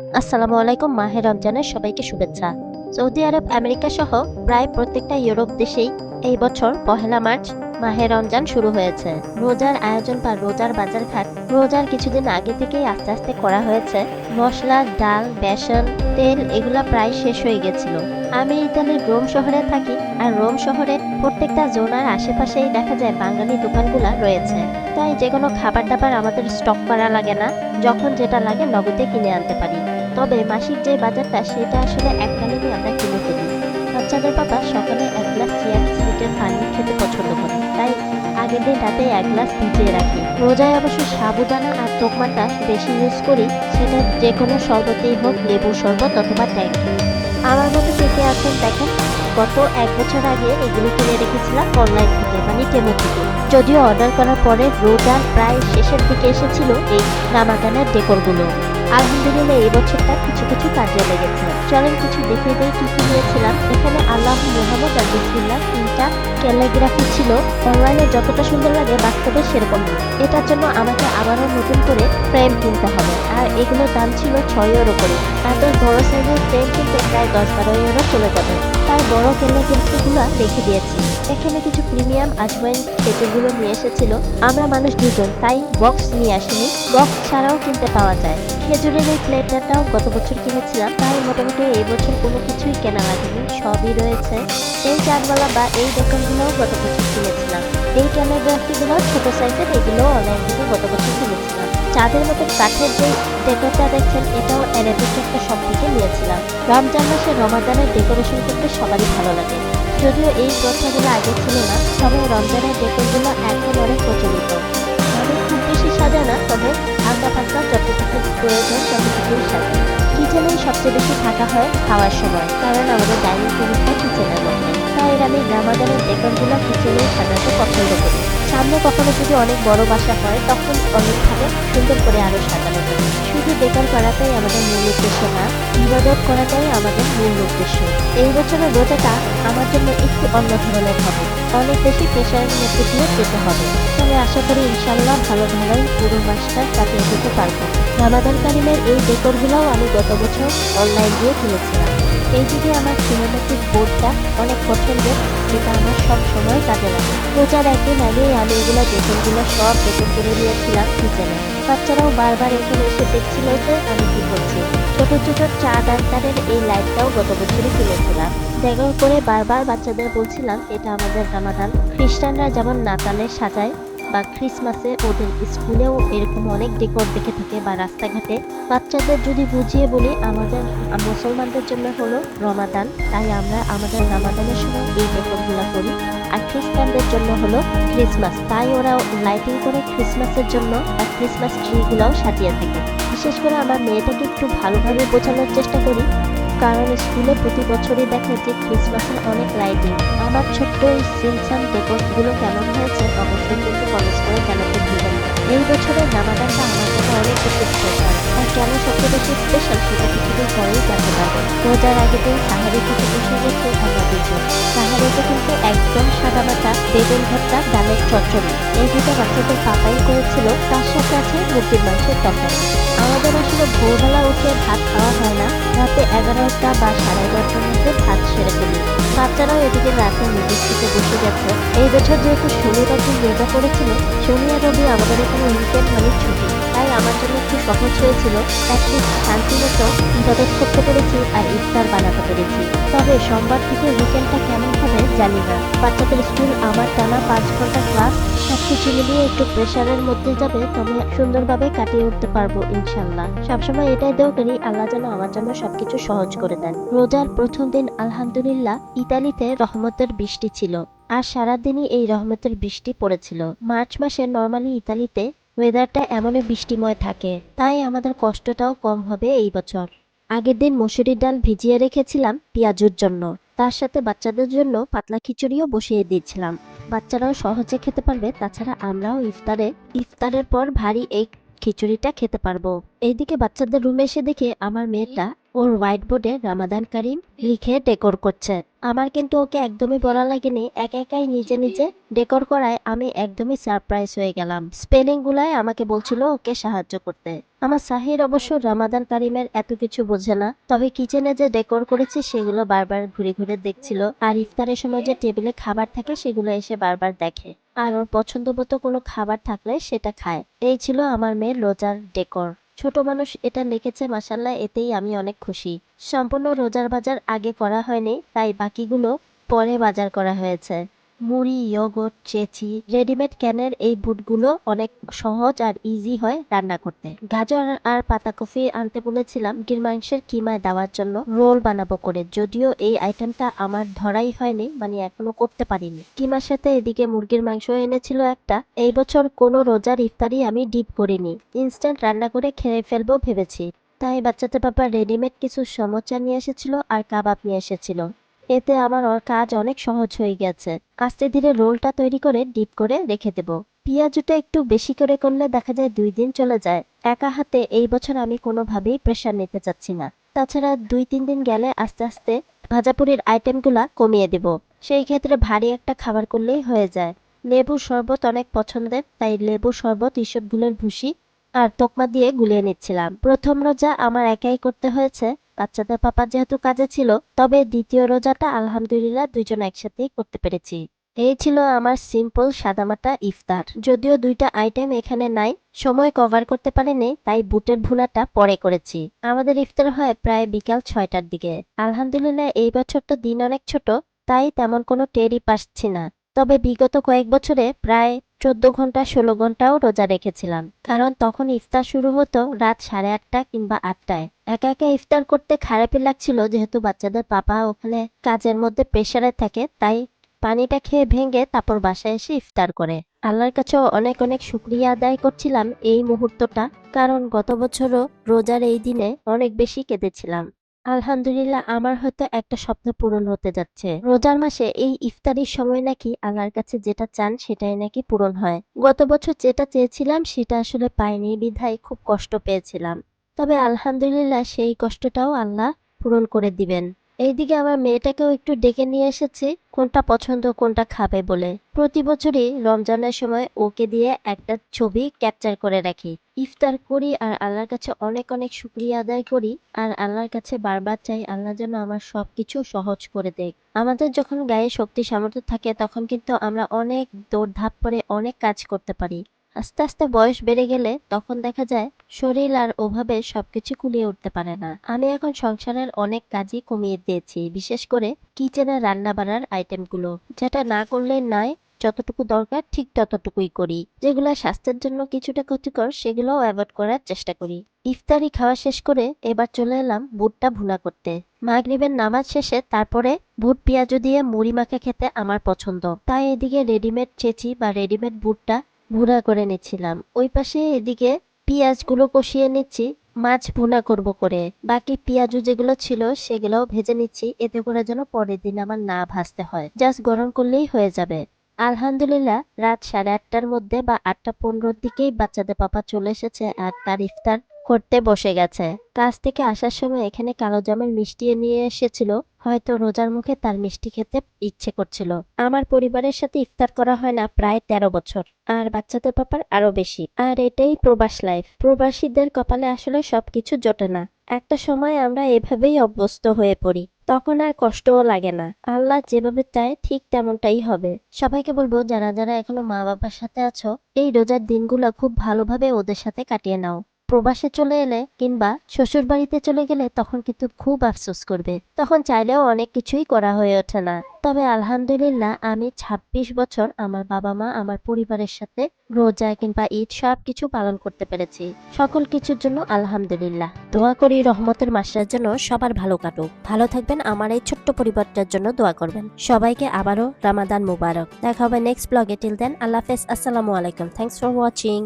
আসসালামু আলাইকুম। মাহে রমজানের সবাইকে শুভেচ্ছা। সৌদি আরব, আমেরিকা সহ প্রায় প্রত্যেকটা ইউরোপ দেশেই এই বছর পহেলা মার্চ মাহে রমজান শুরু হয়েছে। রোজার আয়োজন বা রোজার বাজারঘাট রোজার কিছুদিন আগে থেকেই আস্তে আস্তে করা হয়েছে। মশলা, ডাল, বেসন, তেল এগুলা প্রায় শেষ হয়ে গেছিল। আমি ইতালির রোম শহরে থাকি, আর রোম শহরে প্রত্যেকটা জোনার আশেপাশেই দেখা যায় বাঙালি দোকানগুলা রয়েছে। তাই যে কোনো খাবার দাবার আমাদের স্টক করা লাগে না, যখন যেটা লাগে নগদে কিনে আনতে পারি। তবে মাসিক যে বাজারটা সেটা আসলে এককালীনই আমরা কিনে ফেলি। বাচ্চাদের বাবা সকালে এক গ্লাস চিয়া সিডের পানি খেতে পছন্দ করে, তাই আগের দিন রাতে এক গ্লাস ভিজিয়ে রাখি। রোজায় অবশ্য সাবুদানা আর তোকমাটা বেশি ইউজ করি, সেটা যে কোনো শরবতেই হোক, লেবুর শরবত অথবা ট্যাং। আমার মতো কে কে আছেন দেখেন, গত এক বছর আগে এগুলো কিনে রেখেছিলাম অনলাইন থেকে, মানে টেমো থেকে। যদিও অর্ডার করার পরে রোজার প্রায় শেষের দিকে এসেছিল এই রামাদানের ডেকোরগুলো। আলহামদুলিল্লাহ এই বছরটা কিছু কিছু কাজে লেগেছে। চলেন কিছু দেখিয়ে দিই কি কি নিয়েছিলাম। এখানে আল্লাহ, মুহাম্মদ আর বিসমিল্লাহ তিনটা ক্যালিগ্রাফি ছিল। অনলাইনে যতটা সুন্দর লাগে বাস্তবে সেরকম না। এটার জন্য আমাকে আবারও নতুন করে ফ্রেম কিনতে হবে, আর এগুলোর দাম ছিল 6 ইউরো করে। এত বড় সাইজের ফ্রেম কিনতে প্রায় 10-12 ইউরো চলে যাবে, তাই বড় ক্যালিগ্রাফিগুলো রেখে দিয়েছি। এখানে কিছু প্রিমিয়াম আজওয়াইন খেজুরগুলো নিয়ে এসেছিল। আমরা মানুষ দুজন, তাই বক্স নিয়ে আসিনি, বক্স ছাড়াও কিনতে পাওয়া যায়। খেজুরের এই প্লেটারটাও গত বছর কিনেছিলাম, তাই মোটামুটি এই বছর কোনো কিছুই কেনা লাগেনি, সবই রয়েছে। এই চারবালা বা এই দোকানগুলোও গত বছর কিনেছিলাম। এই ক্যালিগ্রাফিগুলো ছোট সাইজের, এগুলো অনলাইন থেকে গত বছর কিনেছিলাম। চাঁদের মতো কাঠের যে ডেকোরটা দেখছেন, এটাও অ্যারাবিক একটা শপ থেকে নিয়েছিলাম। রমজান মাসে রমাদানের ডেকোরেশন করতে সবারই ভালো লাগে। যদিও এই প্রথাগুলো আগে ছিল না, তবে রমজানের ডেকোরগুলো এখন অনেক প্রচলিত। মানে খুব বেশি সাজা না, তবে হালকা পাতলা যতটুকু প্রয়োজন ততটুকুই সাজা। কিচেনেই সবচেয়ে বেশি থাকা হয় খাওয়ার সময়, কারণ আমাদের ডাইনিং টেবিলটা কিচেনের মধ্যে। তাই আমি রামাদানের ডেকোরগুলো কিচেনেই সাজাতে পছন্দ করি। সামনে কখনো যদি অনেক বড় বাসা হয়, তখন অনেকভাবে সুন্দর করে আরো সাজানো যায়। শুধু ডেকোর করাটাই আমাদের মূল উদ্দেশ্য না, ইবাদত করাটাই আমাদের মূল উদ্দেশ্য। এই বছরের রোজাটা আমার জন্য একটু অন্য ধরনের হবে, অনেক বেশি প্রেশারের মধ্যে দিয়ে যেতে হবে। তবে আশা করি ইনশাল্লাহ ভালোই পুরো মাসটা কাটিয়ে যেতে পারবো। রামাদান কারিমের এই ডেকোরগুলোও আমি গত বছর অনলাইন দিয়ে কিনেছিলাম। এই দিকে আমার সিনেমেটিক বোর্ডটা অনেক পছন্দের, যেটা আমার সব সময় কাজে লাগে। রোজার একদিন আগেই আমি এগুলো ডেকোরগুলো সব ডেকোর করে নিয়েছিলাম কিচেনে। বাচ্চারাও বারবার এখানে এসে দেখছিল যে আমি কি করছি। ছোট ছোট চাঁদ আকারের এই লাইটটাও গত বছরই কিনেছিলাম। ডেকোর করে বারবার বাচ্চাদের বলছিলাম এটা আমাদের রামাদান। খ্রিস্টানরা যেমন নাতালে সাজায় বা ক্রিসমাসে ওদের স্কুলেও এরকম অনেক ডেকোর দেখে থাকে বা রাস্তাঘাটে। বাচ্চাদের যদি বুঝিয়ে বলি আমাদের মুসলমানদের জন্য হলো রমাদান, তাই আমরা আমাদের রামাদানের সময় এই ডেকোরগুলো করি। আর খ্রিস্টানদের জন্য হলো ক্রিসমাস, তাই ওরা লাইটিং করে ক্রিসমাসের জন্য আর ক্রিসমাস ট্রিগুলোও সাজিয়ে থাকে। বিশেষ করে আমার মেয়েটাকে একটু ভালোভাবে বোঝানোর চেষ্টা করি, কারণ স্কুলে প্রতি বছরই দেখে যে ক্রিসমাসের অনেক লাইটিং। আমার ছোট্ট এই সিনসান ডেকোরগুলো কেমন হয়েছে অবশ্যই কিন্তু কমেন্ট করে জানাতে ভুলবেন না। এই বছরের রামাদানটা আমার জন্য অনেক বেশি স্পেশাল, আর কেন সবচেয়ে বেশি স্পেশাল সেটা কিছুদিন পরেই জানতে পারবেন। রোজার আগের দিন সাহারি থেকে বসে গেছে আমরা দুজন। সাহারিতে কিন্তু একদম সাদামাটা বেগুন ভর্তা, ডালের চচ্চড়ি, এই দুটো বাচ্চাদের পাপাই করেছিল, তার সাথে আছে মুরগির মাংসের তরকারি। আমাদের আসলে ভোরবেলা উঠে ভাত খাওয়া হয় না, রাতে 11টা বা 11:30টার মধ্যে ভাত সেরে ফেলি। বাচ্চারাও এদিকে রাতে নুডলস খেতে বসে গেছে। এই বছর যেহেতু শনিবার দিন রোজা পড়েছিল, শনি আর রবি আমাদের এখানে উইকেন্ড মানে ছুটি, তাই আমার জন্য একটু সহজ হয়েছিল। অ্যাটলিস্ট শান্তি মতো ইবাদত করতে পেরেছি আর ইফতার বানাতে পেরেছি। তবে সোমবার থেকে উইকেন্ডটা কেমন হবে জানি না। বাচ্চাদের স্কুল, আমার টানা 5 ঘন্টা ক্লাস, সবকিছু মিলিয়ে একটু প্রেশারের মধ্যে যাবে, তবে সুন্দরভাবে কাটিয়ে উঠতে পারবো ইনশাল্লাহ। সবসময় এটাই দোয়া করি আল্লাহ যেন আমার জন্য সবকিছু সহজ করে দেন। রোজার প্রথম দিন আলহামদুলিল্লাহ ইতালিতে রহমতের বৃষ্টি ছিল, আর সারাদিনই এই রহমতের বৃষ্টি পড়েছিল। মার্চ মাসে নর্মালি ইতালিতে ওয়েদারটা এমনই বৃষ্টিময় থাকে, তাই আমাদের কষ্টটাও কম হবে এই বছর। আগের দিন মসুরির ডাল ভিজিয়ে রেখেছিলাম পেঁয়াজুর জন্য, তার সাথে বাচ্চাদের জন্য পাতলা খিচুড়িও বসিয়ে দিয়েছিলাম। বাচ্চারাও সহজে খেতে পারবে, তাছাড়া আমরাও ইফতারের পর ভারী এই খিচুড়িটা খেতে পারবো। এইদিকে বাচ্চাদের রুমে এসে দেখে আমার মেয়েটা ওর হোয়াইট বোর্ডে রামাদান কারিম লিখে ডেকোর করছে। আমার কিন্তু ওকে একদমই বলা লাগেনি, একা একাই নিজে নিজে ডেকোর করায় আমি একদমই সারপ্রাইজ হয়ে গেলাম। স্পেলিং গুলাই আমাকে বলছিল ওকে সাহায্য করতে। আমার সাহির অবশ্য রামাদান কারিমের এত কিছু বোঝে না, তবে কিচেনে যে ডেকোর করেছি সেগুলো বারবার ঘুরে ঘুরে দেখছিল, আর ইফতারের সময় যে টেবিলে খাবার থাকে সেগুলো এসে বারবার দেখে, আর ওর পছন্দ মতো কোনো খাবার থাকলে সেটা খায়। এই ছিল আমার মেয়ের রোজার ডেকোর। ছোট মানুষ এটা লিখেছে, মাসাল্লাহ, এতেই আমি অনেক খুশি। সম্পূর্ণ রোজার বাজার আগে করা হয়নি, তাই বাকিগুলো পরে বাজার করা হয়েছে। মুড়ি, ইয়োগurt, চেঁচি, রেডিমেড ক্যানের এই বুটগুলো অনেক সহজ আর ইজি হয় রান্না করতে। গাজর আর পাতাকপি আনতে বলেছিলাম মুরগির মাংসের কিমায় দেওয়ার জন্য রোল বানাবো করে, যদিও এই আইটেমটা আমার ধরাই হয়নি, মানে এখনো করতে পারিনি। কিমার সাথে এদিকে মুরগির মাংস এনেছিল একটা। এই বছর কোনো রোজার ইফতারি আমি ডিপ করিনি, ইনস্ট্যান্ট রান্না করে খেয়ে ফেলবো ভেবেছি। তাই বাচ্চাদের বাবা রেডিমেড কিছু সমোচা নিয়ে এসেছিল আর কাবাব নিয়ে এসেছিল। এতে আমার ওর কাজ অনেক সহজ হয়ে গেছে। আস্তে ধীরে রোলটা তৈরি করে ডিপ করে রেখে দেব। পেঁয়াজুটা একটু বেশি করে করলে দেখা যায় 2 দিন চলে যায়। একা হাতে এই বছর আমি কোনোভাবেই প্রেশার নিতে চাচ্ছি না। তাছাড়া 2-3 দিন গেলে আস্তে আস্তে ভাজাপুরির আইটেমগুলা কমিয়ে দেব। সেই ক্ষেত্রে ভারী একটা খাবার করলেই হয়ে যায়। লেবুর শরবত অনেক পছন্দের, তাই লেবুর শরবত ইসবগুলের ভুসি আর তোকমা দিয়ে গুলিয়ে নিচ্ছিলাম। প্রথম রোজা আমার একাই করতে হয়েছে, বাচ্চাদের পাপা যেহেতু কাজে ছিল। তবে দ্বিতীয় রোজাটা আলহামদুলিল্লাহ দুইজন একসাথেই করতে পেরেছি। এই ছিল আমার সিম্পল সাদামাটা ইফতার। যদিও 2টা আইটেম এখানে নাই, সময় কভার করতে পারিনি, তাই বুটের ভুনাটা পরে করেছি। আমাদের ইফতার হয় প্রায় বিকাল 6টার দিকে। আলহামদুলিল্লাহ এই বছর তো দিন অনেক ছোট, তাই তেমন কোনো টেরই পাচ্ছি না। তবে বিগত কয়েক বছরে প্রায় 14 ঘন্টা 16 ঘন্টাও রোজা রেখেছিলাম, কারণ তখন ইফতার শুরু হতো রাত 8:30 কিংবা 8টায়। একা একা ইফতার করতে খারাপই লাগছিল, যেহেতু বাচ্চাদের পাপা ওখানে কাজের মধ্যে প্রেসারে থাকে, তাই পানিটা খেয়ে ভেঙে তারপর বাসায় এসে ইফতার করে। আল্লাহর কাছেও অনেক অনেক শুকরিয়া আদায় করছিলাম এই মুহূর্তটা, কারণ গত বছরও রোজার এই দিনে অনেক বেশি কেঁদেছিলাম। আলহামদুলিল্লাহ আমার হয়তো একটা স্বপ্ন পূরণ হতে যাচ্ছে। রোজার মাসে এই ইফতারির সময় নাকি আল্লাহর কাছে যেটা চান সেটাই নাকি পূরণ হয়। গত বছর যেটা চেয়েছিলাম সেটা আসলে পাইনি বিধায় খুব কষ্ট পেয়েছিলাম। তবে আলহামদুলিল্লাহ সেই কষ্টটাও আল্লাহ পূরণ করে দিবেন। এইদিকে আমার মেয়েটাকেও একটু ডেকে নিয়ে এসেছি, কোনটা পছন্দ কোনটা খাবে বলে। প্রতি বছরই রমজানের সময় ওকে দিয়ে একটা ছবি ক্যাপচার করে রাখি। ইফতার করি আর আল্লাহর কাছে অনেক অনেক শুকরিয়া আদায় করি, আর আল্লাহর কাছে বারবার চাই আল্লাহ যেন আমার সবকিছু সহজ করে দেয়। আমাদের যখন গায়ে শক্তি সামর্থ্য থাকে তখন কিন্তু আমরা অনেক দৌড়ধাপ করে অনেক কাজ করতে পারি। আস্তে আস্তে বয়স বেড়ে গেলে তখন দেখা যায় শরীর আর ওভাবে সবকিছু কুলিয়ে উঠতে পারে না। আমি এখন সংসারের অনেক কাজই কমিয়ে দিয়েছি, বিশেষ করে কিচেনের রান্না বান্নার আইটেমগুলো, যেটা না করলে নয়। যতটুকু দরকার ঠিক ততটুকুই করি, যেগুলো স্বাস্থ্যের জন্য কিছুটা ক্ষতিকর সেগুলোও অ্যাভয়েড করার চেষ্টা করি। ইফতারি খাওয়া শেষ করে এবার চলে এলাম বুটটা ভুনা করতে। মাগরিবের নামাজ শেষে তারপরে বুট পেঁয়াজু দিয়ে মুড়ি মাখা খেতে আমার পছন্দ, তাই এদিকে রেডিমেড চেঁচি বা রেডিমেড বুটটা ভুনা করে নিচ্ছিলাম। ওই পাশে এদিকে পেঁয়াজগুলো কষিয়ে নিচ্ছি, মাছ ভুনা করব করে। বাকি পেঁয়াজু যেগুলো ছিল সেগুলোও ভেজে নিচ্ছি, এতে করে যেন পরের দিন আমার না ভাজতে হয়, জাস্ট গরম করলেই হয়ে যাবে। আলহামদুলিল্লাহ রাত 8:30টার মধ্যে বা 8:15-র দিকেই বাচ্চাদের পাপা চলে এসেছে আর তার ইফতার করতে বসে গেছে। কাজ থেকে আসার সময় এখানে কালো জামের মিষ্টি নিয়ে এসেছিল, হয়তো রোজার মুখে তার মিষ্টি খেতে ইচ্ছে করছিল। আমার পরিবারের সাথে ইফতার করা হয় না প্রায় 13 বছর, আর বাচ্চাদের পাপার আরো বেশি। আর এটাই প্রবাস লাইফ। প্রবাসীদের কপালে আসলে সবকিছু জোটে না। একটা সময় আমরা এভাবেই অভ্যস্ত হয়ে পড়ি, তখন আর কষ্টও লাগে না। আল্লাহ যেভাবে চায় ঠিক তেমনটাই হবে। সবাইকে বলবো যারা যারা এখনো মা বাবার সাথে আছো, এই রোজার দিনগুলো খুব ভালোভাবে ওদের সাথে কাটিয়ে নাও। প্রবাসে চলে এলে কিংবা শ্বশুর বাড়িতে চলে গেলে তখন কিন্তু খুব আফসোস করবে, তখন চাইলেও অনেক কিছুই করা হয়ে ওঠে না। তবে আলহামদুলিল্লাহ আমি 26 বছর আমার বাবা মা আমার পরিবারের সাথে রোজা কিংবা ঈদ সব কিছু পালন করতে পেরেছি। সকল কিছুর জন্য আলহামদুলিল্লাহ। দোয়া করি রহমতের মাসটার জন্য সবার ভালো কাটুক। ভালো থাকবেন, আমার এই ছোট্ট পরিবারটার জন্য দোয়া করবেন। সবাইকে আবারও রামাদান মুবারক। দেখা হবে নেক্সট ব্লগে। টিল দেন আল্লাহ হাফেজ, আসসালামু আলাইকুম। Thanks for watching.